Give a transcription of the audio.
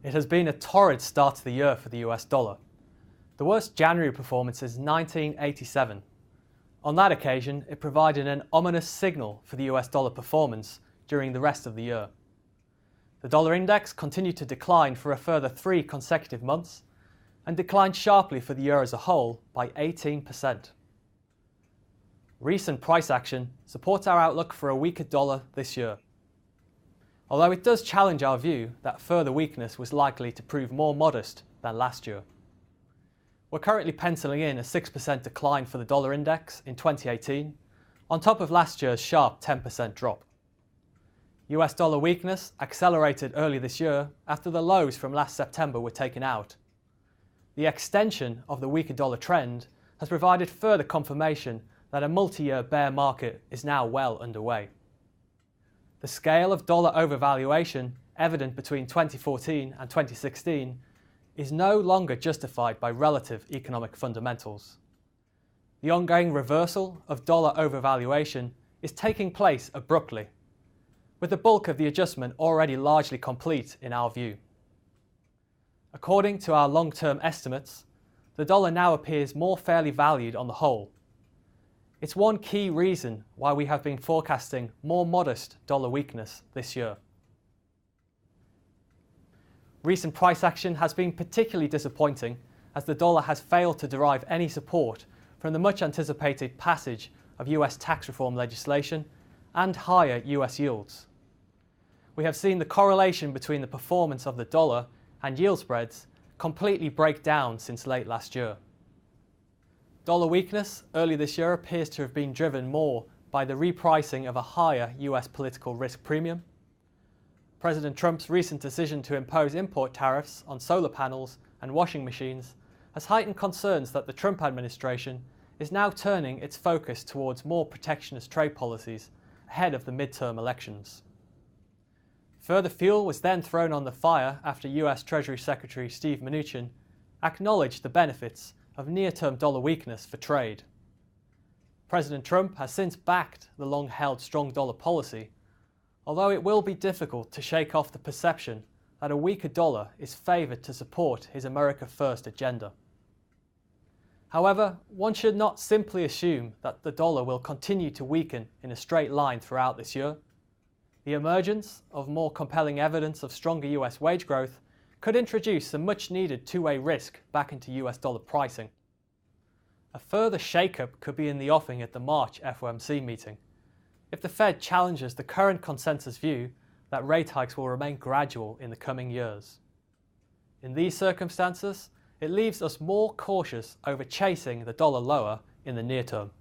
It has been a torrid start to the year for the US dollar. The worst January performance is 1987. On that occasion, it provided an ominous signal for the US dollar performance during the rest of the year. The dollar index continued to decline for a further 3 consecutive months and declined sharply for the year as a whole by 18%. Recent price action supports our outlook for a weaker dollar this year, although it does challenge our view that further weakness was likely to prove more modest than last year. We're currently penciling in a 6% decline for the dollar index in 2018, on top of last year's sharp 10% drop. US dollar weakness accelerated early this year after the lows from last September were taken out. The extension of the weaker dollar trend has provided further confirmation that a multi-year bear market is now well underway. The scale of dollar overvaluation evident between 2014 and 2016 is no longer justified by relative economic fundamentals. The ongoing reversal of dollar overvaluation is taking place abruptly, with the bulk of the adjustment already largely complete in our view. According to our long-term estimates, the dollar now appears more fairly valued on the whole. It's one key reason why we have been forecasting more modest dollar weakness this year. Recent price action has been particularly disappointing as the dollar has failed to derive any support from the much anticipated passage of US tax reform legislation and higher US yields. We have seen the correlation between the performance of the dollar and yield spreads completely break down since late last year. Dollar weakness early this year appears to have been driven more by the repricing of a higher US political risk premium. President Trump's recent decision to impose import tariffs on solar panels and washing machines has heightened concerns that the Trump administration is now turning its focus towards more protectionist trade policies ahead of the midterm elections. Further fuel was then thrown on the fire after US Treasury Secretary Steve Mnuchin acknowledged the benefits of near-term dollar weakness for trade. President Trump has since backed the long-held strong dollar policy, although it will be difficult to shake off the perception that a weaker dollar is favoured to support his America First agenda. However, one should not simply assume that the dollar will continue to weaken in a straight line throughout this year. The emergence of more compelling evidence of stronger US wage growth could introduce some much-needed two-way risk back into US dollar pricing. A further shake-up could be in the offing at the March FOMC meeting, if the Fed challenges the current consensus view that rate hikes will remain gradual in the coming years. In these circumstances, it leaves us more cautious over chasing the dollar lower in the near term.